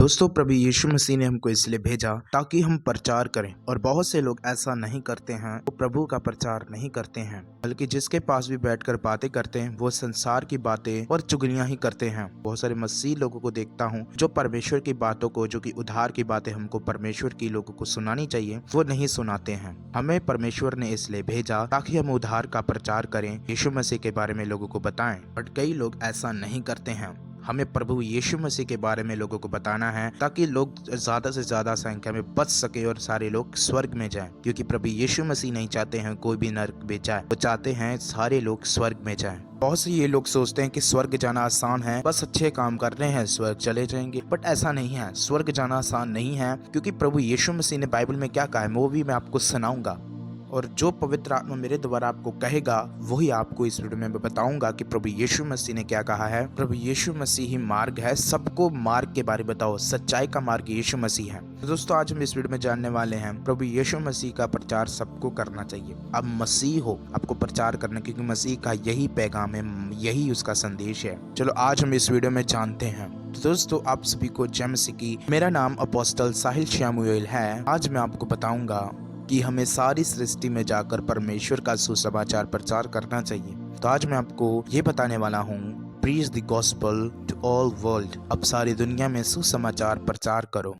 दोस्तों, प्रभु यीशु मसीह ने हमको इसलिए भेजा ताकि हम प्रचार करें। और बहुत से लोग ऐसा नहीं करते हैं, वो प्रभु का प्रचार नहीं करते हैं, बल्कि जिसके पास भी बैठकर बातें करते हैं वो संसार की बातें और चुगलियां ही करते हैं। बहुत सारे मसीह लोगों को देखता हूँ जो परमेश्वर की बातों को, जो कि उद्धार की बातें हमको परमेश्वर की लोगों को सुनानी चाहिए, वो नहीं सुनाते हैं। हमें परमेश्वर ने इसलिए भेजा ताकि हम उद्धार का प्रचार करें, यीशु मसीह के बारे में लोगों को बताएं। बट कई लोग ऐसा नहीं करते हैं। हमें प्रभु यीशु मसीह के बारे में लोगों को बताना है ताकि लोग ज्यादा से ज्यादा संख्या में बच सके और सारे लोग स्वर्ग में जाएं। क्योंकि प्रभु यीशु मसीह नहीं चाहते हैं कोई भी नरक में जाए, वो चाहते हैं सारे लोग स्वर्ग में जाएं। बहुत से ये लोग सोचते हैं कि स्वर्ग जाना आसान है, बस अच्छे काम कर रहे हैं स्वर्ग चले जाएंगे। बट ऐसा नहीं है, स्वर्ग जाना आसान नहीं है। क्योंकि प्रभु यीशु मसीह ने बाइबल में क्या कहा है वो भी मैं आपको सुनाऊंगा, और जो पवित्र आत्मा मेरे द्वारा आपको कहेगा वही आपको इस वीडियो में बताऊंगा कि प्रभु यीशु मसीह ने क्या कहा है। प्रभु यीशु मसीह ही मार्ग है, सबको मार्ग के बारे में बताओ, सच्चाई का मार्ग यीशु मसीह है। तो दोस्तों, आज हम इस वीडियो में जानने वाले हैं प्रभु यीशु मसीह का प्रचार सबको करना चाहिए। अब मसीह हो, आपको प्रचार करना, क्योंकि मसीह का यही पैगाम है, यही उसका संदेश है। चलो आज हम इस वीडियो में जानते हैं। तो दोस्तों, आप सभी को जय मसीह की। मेरा नाम अपोस्टल साहिल शैमुएल है। आज मैं आपको बताऊंगा कि हमें सारी सृष्टि में जाकर परमेश्वर का सुसमाचार प्रचार करना चाहिए। तो आज मैं आपको ये बताने वाला हूँ, preach the gospel to all world. अब सारी दुनिया में सुसमाचार प्रचार करो।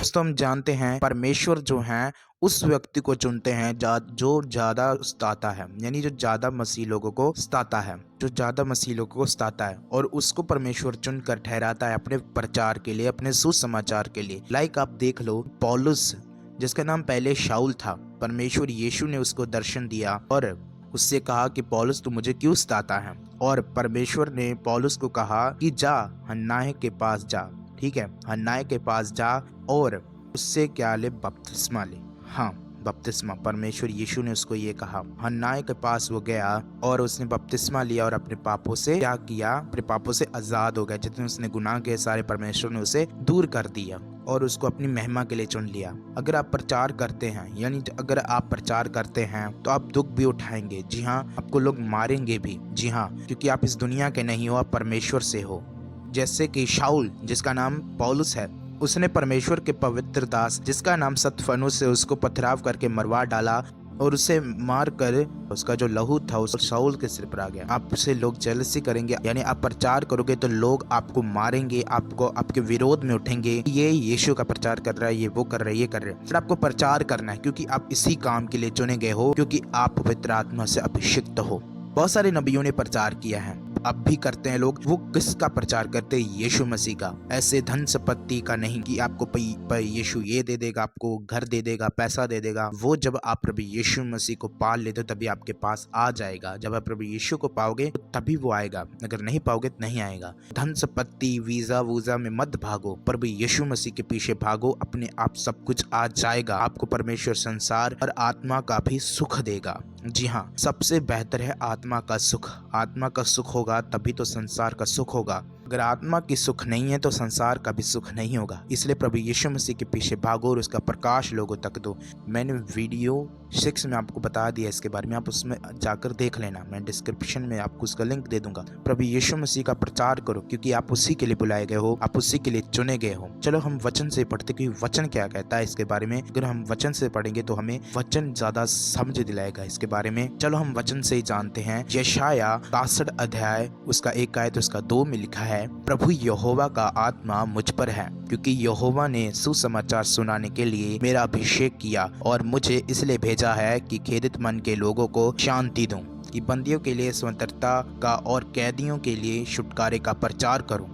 तो हम जानते हैं परमेश्वर जो हैं उस व्यक्ति को चुनते हैं जो ज्यादा सताता है, यानी जो ज्यादा मसीह लोगों को सताता है, जो ज्यादा मसीह लोगों को सताता है, और उसको परमेश्वर चुनकर ठहराता है अपने प्रचार के लिए, अपने सुसमाचार के लिए। लाइक आप देख लो, पौलुस जिसका नाम पहले शाऊल था, परमेश्वर यीशु ने उसको दर्शन दिया और उससे कहा कि पौलुस तू मुझे क्यों सताता है। और परमेश्वर ने पौलुस को कहा कि जा हन्नाहे के पास जा, ठीक है, हन्नाहे के पास जा और उससे क्या ले, बपतिस्मा ले। हाँ, बपतिस्मा, परमेश्वर यीशु ने उसको ये कहा। हन्नाहे के पास वो गया और उसने बपतिस्मा लिया और अपने पापों से क्या किया, अपने पापों से आजाद हो गया। जितने उसने गुनाह किए सारे परमेश्वर ने उसे दूर कर दिया और उसको अपनी महिमा के लिए चुन लिया। अगर आप प्रचार करते हैं, यानी अगर आप प्रचार करते हैं तो आप दुख भी उठाएंगे। जी हाँ, आपको लोग मारेंगे भी। जी हाँ, क्योंकि आप इस दुनिया के नहीं हो, आप परमेश्वर से हो। जैसे कि शाऊल जिसका नाम पौलुस है, उसने परमेश्वर के पवित्र दास जिसका नाम सतफनुस से उसको पथराव करके मरवा डाला और उसे मार कर उसका जो लहू था उस शाऊल के सिर पर आ गया। आपसे लोग जेलसी करेंगे, यानी आप प्रचार करोगे तो लोग आपको मारेंगे, आपको आपके विरोध में उठेंगे, ये यीशु का प्रचार कर रहा है, ये वो कर रहा है, ये कर रहे हैं। फिर आपको प्रचार करना है क्योंकि आप इसी काम के लिए चुने गए हो, क्योंकि आप पवित्र आत्मा से अभिषिक्त हो। बहुत सारे नबियों ने प्रचार किया है, अब भी करते हैं लोग। वो किसका प्रचार करते हैं? यीशु मसीह का। ऐसे धन संपत्ति का नहीं कि आपको यीशु ये दे देगा, आपको घर दे देगा, पैसा दे देगा। वो जब आप प्रभु यीशु मसीह को पाल लेते हो तभी आपके पास आ जाएगा। जब आप प्रभु यीशु को पाओगे तो तभी वो आएगा, अगर नहीं पाओगे तो नहीं आएगा। धन संपत्ति, वीजा वूजा में मत भागो, प्रभु यीशु मसीह के पीछे भागो, अपने आप सब कुछ आ जाएगा। आपको परमेश्वर संसार और आत्मा का भी सुख देगा। जी हाँ, सबसे बेहतर है आत्मा का सुख। आत्मा का सुख होगा तभी तो संसार का सुख होगा। अगर आत्मा की सुख नहीं है तो संसार का भी सुख नहीं होगा। इसलिए प्रभु यीशु मसीह के पीछे भागो और उसका प्रकाश लोगों तक दो। मैंने वीडियो 6 में आपको बता दिया इसके बारे में, आप उसमें जाकर देख लेना। मैं डिस्क्रिप्शन में आपको उसका लिंक दे दूंगा। प्रभु यीशु मसीह का प्रचार करो क्योंकि आप उसी के लिए बुलाए गए हो, आप उसी के लिए चुने गए हो। चलो हम वचन से पढ़ते कि वचन क्या कहता है इसके बारे में। अगर हम वचन से पढ़ेंगे तो हमें वचन ज्यादा समझ दिलाएगा इसके बारे में। चलो हम वचन से ही जानते हैं। यशाया 63 अध्याय उसका 1 आयत उसका 2 में लिखा है, प्रभु यहोवा का आत्मा मुझ पर है क्योंकि यहोवा ने सुसमाचार सुनाने के लिए मेरा अभिषेक किया और मुझे इसलिए भेजा है कि खेदित मन के लोगों को शांति दूं, कि बंदियों के लिए स्वतंत्रता का और कैदियों के लिए छुटकारे का प्रचार करूं,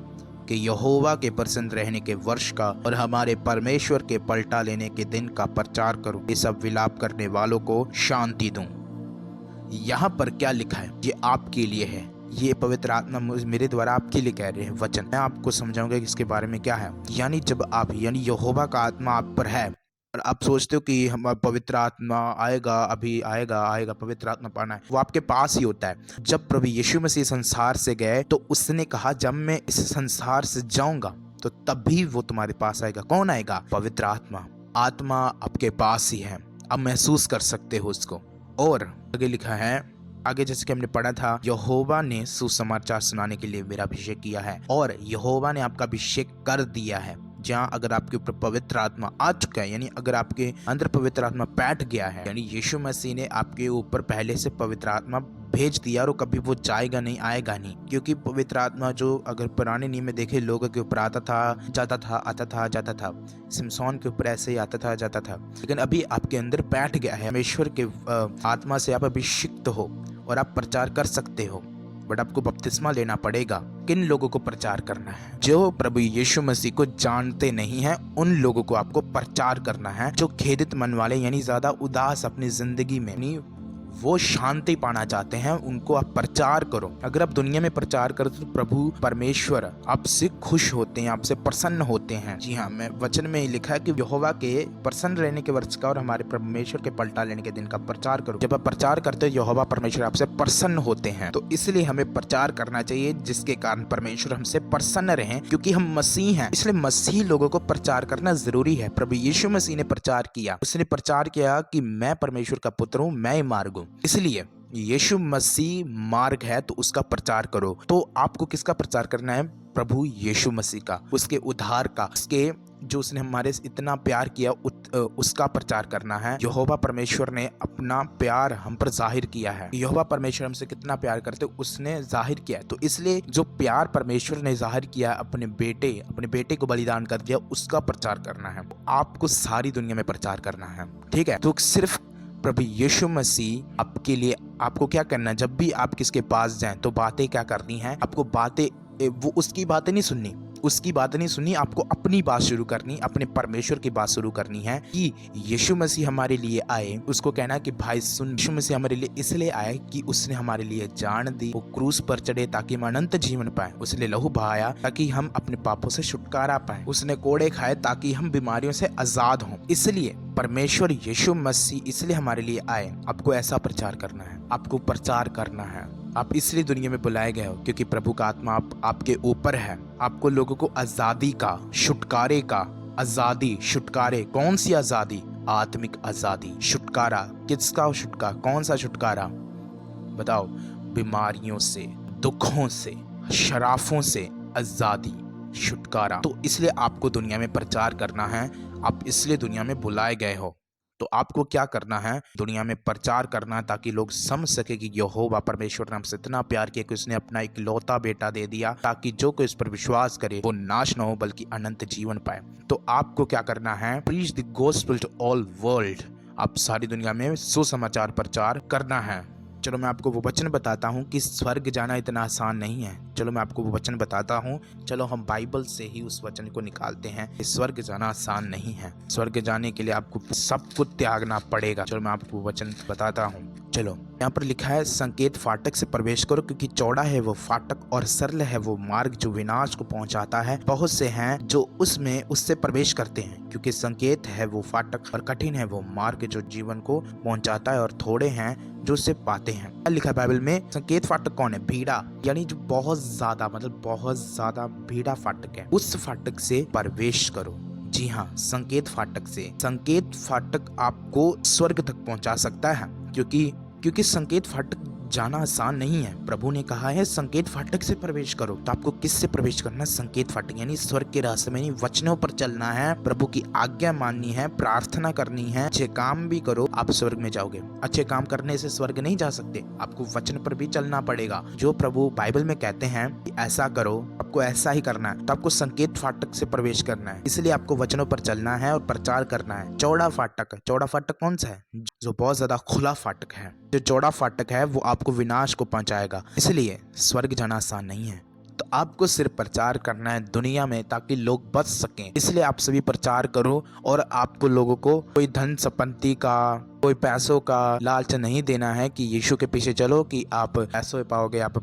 कि यहोवा के प्रसन्न रहने के वर्ष का और हमारे परमेश्वर के पलटा लेने के दिन का प्रचार करूं, ये सब विलाप करने वालों को शांति दूं। यहाँ पर क्या लिखा है ये आपके लिए है। ये पवित्र आत्मा मेरे द्वारा आपके लिए कह रहे हैं वचन। मैं आपको समझाऊंगा कि इसके बारे में क्या है। यानी जब आप, यानी यहोवा का आत्मा आप पर है और आप सोचते हो कि हम पवित्र आत्मा आएगा, अभी आएगा आएगा, पवित्र आत्मा पाना है, वो आपके पास ही होता है। जब प्रभु यीशु मसीह संसार से गए तो उसने कहा जब मैं इस संसार से जाऊंगा तो तभी वो तुम्हारे पास आएगा। कौन आएगा? पवित्र आत्मा। आत्मा आपके पास ही है, आप महसूस कर सकते हो उसको। और आगे लिखा है, आगे जैसे कि हमने पढ़ा था, यहोवा ने सुसमाचार सुनाने के लिए मेरा अभिषेक किया है, और यहोवा ने आपका अभिषेक कर दिया है। जहाँ अगर आपके ऊपर पवित्र आत्मा आ चुका है, यानी अगर आपके अंदर पवित्र आत्मा बैठ गया है, यानी यीशु मसीह ने आपके ऊपर पहले से पवित्र आत्मा भेज दिया, और कभी वो जाएगा नहीं, आएगा नहीं। क्योंकि पवित्र आत्मा जो अगर पुराने नियम में देखे, लोगों के ऊपर आता था, जाता था, आता था, जाता था। सिमसोन के ऊपर ऐसे ही आता था, जाता था। लेकिन अभी आपके अंदर बैठ गया है, परमेश्वर के आत्मा से आप अभिषिक्त हो और आप प्रचार कर सकते हो। बट आपको बपतिस्मा लेना पड़ेगा। किन लोगों को प्रचार करना है? जो प्रभु यीशु मसीह को जानते नहीं हैं, उन लोगों को आपको प्रचार करना है। जो खेदित मन वाले, यानी ज्यादा उदास अपनी जिंदगी में, यानी वो शांति पाना चाहते हैं, उनको आप प्रचार करो। अगर आप दुनिया में प्रचार करो तो प्रभु परमेश्वर आपसे खुश होते हैं, आपसे प्रसन्न होते हैं। जी हाँ, मैं वचन में ही लिखा है कि यहोवा के प्रसन्न रहने के वर्ष का और हमारे परमेश्वर के पलटा लेने के दिन का प्रचार करो। जब आप प्रचार करते हो, यहोवा परमेश्वर आपसे प्रसन्न होते हैं। तो इसलिए हमें प्रचार करना चाहिए, जिसके कारण परमेश्वर हमसे प्रसन्न रहे। क्योंकि हम मसीह हैं, इसलिए मसीह लोगों को प्रचार करना जरूरी है। प्रभु यीशु मसीह ने प्रचार किया, उसने प्रचार किया कि मैं परमेश्वर का पुत्र हूँ, मैं ही मार्ग हूँ। इसलिए यीशु मसीह मार्ग है, तो उसका प्रचार करो। तो आपको किसका प्रचार करना है? प्रभु यीशु मसीह का, उसके उद्धार का, उसके जो उसने हमारे इतना प्यार किया उसका प्रचार करना है। यहोवा परमेश्वर ने अपना प्यार हम पर जाहिर किया है। यहोवा परमेश्वर हमसे कितना प्यार करते उसने जाहिर किया है। तो इसलिए जो प्यार परमेश्वर ने जाहिर किया, अपने बेटे को बलिदान कर दिया, उसका प्रचार करना है। आपको सारी दुनिया में प्रचार करना है, ठीक है? तो सिर्फ प्रभु यीशु मसीह आपके लिए, आपको क्या करना है? जब भी आप किसके पास जाएं तो बातें क्या करनी है? आपको बातें, वो उसकी बातें नहीं सुननी, उसकी बात नहीं सुननी, आपको अपनी बात शुरू करनी, अपने परमेश्वर की बात शुरू करनी है कि यीशु मसीह हमारे लिए आए। उसको कहना कि भाई सुन, यीशु मसीह हमारे लिए इसलिए आए कि उसने हमारे लिए जान दी, वो क्रूस पर चढ़े ताकि हम अनंत जीवन पाए। उसने लहू बहाया ताकि हम अपने पापों से छुटकारा पाए। उसने कोड़े खाए ताकि हम बीमारियों से आजाद हों। इसलिए परमेश्वर यीशु मसीह इसलिए हमारे लिए आए। आपको ऐसा प्रचार करना है, आपको प्रचार करना है। आप इसलिए दुनिया में बुलाए गए हो क्योंकि प्रभु का आत्मा आपके ऊपर है। आपको लोगों को आजादी का, छुटकारे का, आजादी, छुटकारे, कौन सी आजादी? आत्मिक आजादी, छुटकारा। किसका छुटकारा? कौन सा छुटकारा बताओ? बीमारियों से, दुखों से, शराफों से आजादी, छुटकारा। तो इसलिए आपको दुनिया में प्रचार करना है, आप इसलिए दुनिया में बुलाए गए हो। तो आपको क्या करना है? दुनिया में प्रचार करना है ताकि लोग समझ सके कि यहोवा परमेश्वर ने हमसे इतना प्यार किया कि उसने अपना इकलौता बेटा दे दिया, ताकि जो कोई इस पर विश्वास करे वो नाश न हो बल्कि अनंत जीवन पाए। तो आपको क्या करना है? Preach the gospel to all world. आप सारी दुनिया में सुसमाचार प्रचार करना है। चलो मैं आपको वो वचन बताता हूँ कि स्वर्ग जाना इतना आसान नहीं है। चलो मैं आपको वो वचन बताता हूँ। चलो हम बाइबल से ही उस वचन को निकालते हैं। स्वर्ग जाना आसान नहीं है। स्वर्ग जाने के लिए आपको सब कुछ त्यागना पड़ेगा। चलो मैं आपको वचन बताता हूँ। चलो यहाँ पर लिखा है, संकेत फाटक से प्रवेश करो क्योंकि चौड़ा है वो फाटक और सरल है वो मार्ग जो विनाश को पहुंचाता है। बहुत से हैं जो उसमें उससे प्रवेश करते हैं। क्योंकि संकेत है वो फाटक और कठिन है वो मार्ग जो जीवन को पहुंचाता है, और थोड़े हैं जो उसे पाते हैं। लिखा है बाइबल में, संकेत फाटक कौन है? भीड़ा, यानी जो बहुत ज्यादा, मतलब बहुत ज्यादा भीड़ा फाटक है, उस फाटक से प्रवेश करो। जी हाँ, संकेत फाटक से। संकेत फाटक आपको स्वर्ग तक पहुंचा सकता है क्योंकि संकेत फाटक जाना आसान नहीं है। प्रभु ने कहा है संकेत फाटक से प्रवेश करो। तो आपको किस से प्रवेश करना है? संकेत फाटक, यानी स्वर्ग के रास्ते में, वचनों पर चलना है, प्रभु की आज्ञा माननी है, प्रार्थना करनी है, अच्छे काम भी करो, आप स्वर्ग में जाओगे। अच्छे काम करने से स्वर्ग नहीं जा सकते, आपको वचन पर भी चलना पड़ेगा। जो प्रभु बाइबल में कहते हैं कि ऐसा करो, आपको ऐसा ही करना है। तो आपको संकेत फाटक से प्रवेश करना है, इसलिए आपको वचनों पर चलना है और प्रचार करना है। चौड़ा फाटक, चौड़ा फाटक कौन सा है? जो बहुत ज्यादा खुला फाटक है। जो चौड़ा फाटक है वो आपको विनाश को पहुंचाएगा। इसलिए स्वर्ग जाना आसान नहीं है। तो आपको सिर्फ प्रचार करना है दुनिया में ताकि लोग बच सकें। इसलिए आप सभी प्रचार करो, और आपको लोगों को कोई धन संपत्ति का, कोई पैसों का लालच नहीं देना है कि यीशु के पीछे चलो कि आप पैसे पाओगे, आप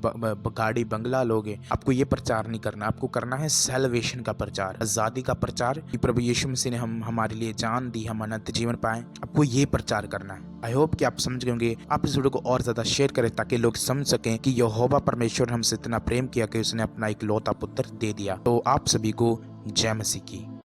गाड़ी बंगला लोगे। आपको ये प्रचार नहीं करना, आपको करना है सैल्वेशन का प्रचार, आजादी का प्रचार कि प्रभु यीशु मसीह ने हमारे लिए जान दी, हम अनंत जीवन पाए। आपको ये प्रचार करना है। आई होप कि आप समझ गए होंगे। आप इस वीडियो को और ज्यादा शेयर करें ताकि लोग समझ सकें कि यहोवा परमेश्वर हमसे इतना प्रेम किया कि उसने अपना इकलौता पुत्र दे दिया। तो आप सभी को जय मसीह की।